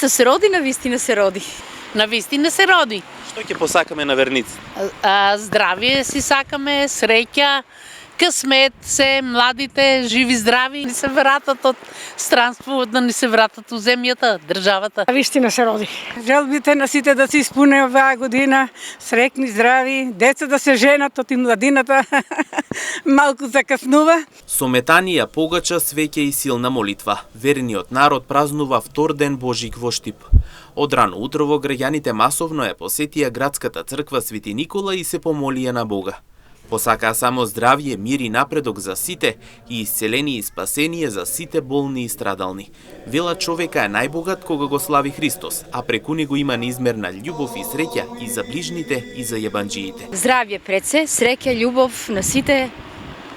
Христос се роди, на вистина се роди. На вистина се роди. Што ќе посакаме на верниците? Здравие си сакаме, среќа, късмет се, младите, живи здрави, ни се вратат од странство, да ни се вратат у земјата, државата. На вистина се роди. Желбите на сите да се испуне оваа година, срекни, здрави, деца да се женат, од и младината малку закаснува. Со метанија, погача, свеќе и силна молитва, верниот народ празнува втор ден Божик во Штип. Од рано утрово граѓаните масовно ја посетија градската црква Свети Никола и се помолија на Бога. Посакаа само здравје, мир и напредок за сите и исцеление и спасение за сите болни и страдални. Вела човека е најбогат кога го слави Христос, а преку него има неизмерна љубов и среќа и за ближните и за јебанџиите. Здравје пред се, среќа, љубов на сите.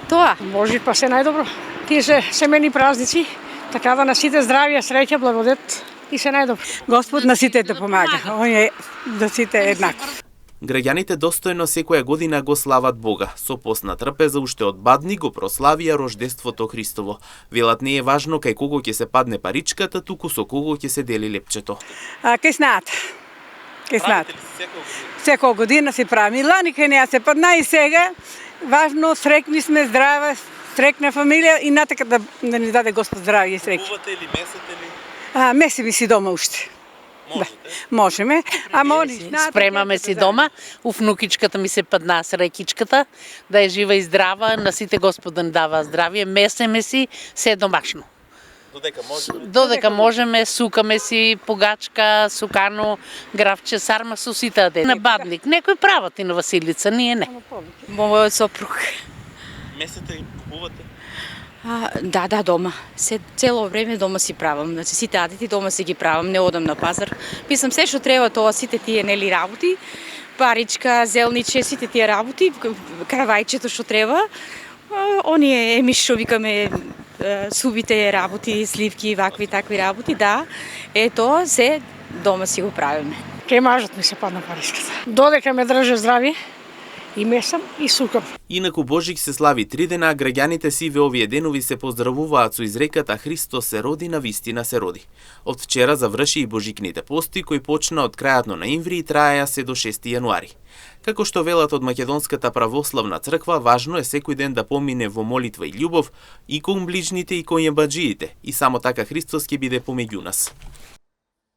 Тоа. Божи па се најдобро. Тие се семени празници, така да на сите здравје, среќа, благодет и се најдобро. Господ на сите да помага. Он е до сите еднаков. Граѓаните достојно секоја година го слават Бога. Со постна трпеза уште од бадни го прославија рождеството Христово. Велат не е важно кај кого ќе се падне паричката, туку со кого ќе се дели лепчето. Кај знаат. Кај знаат. Секоја година се прави. Лани кај неа се падна и сега. Важно, срекни сме, здрава, срекна фамилија и натака да ни даде Господ здравје и среќа. Кувате или месете ли? Месеме си дома уште. Да, можеме. Спремаме си дома. У внукичката ми се падна среќичката, да е жива и здрава, на сите Господ да ни дава здравје. Месеме си се домашно. Додека можеме, сукаме си погачка, сукано, гравче, сарма со сите аде. На бадник, некој прават и на Василица, ние не. Мојот сопруг. Месете и купувате? Да, дома. Цело време дома си правам. Значи сите адити дома си ги правам, не одам на пазар. Писам се што треба тоа, сите тие нели работи. Паричка, зелниче, сите тие работи, каравајчето што треба. Оние што викаме субите работи, сливки, вакви такви работи, да. Тоа се дома си го правиме. Кај мажот ми се падна паричката. Додека ме држа здрави, и месам и сукам. Инаку Божик се слави 3 дена, а граѓаните си во овие денови се поздравуваат со изреката Христос се роди, на вистина се роди. Од вчера заврши и Божикните пости, кои почна од крајот на ноември и траеа се до 6 јануари. Како што велат од Македонската православна црква, важно е секој ден да помине во молитва и љубов и кон ближните и кон јебаџиите, и само така Христос ќе биде помеѓу нас.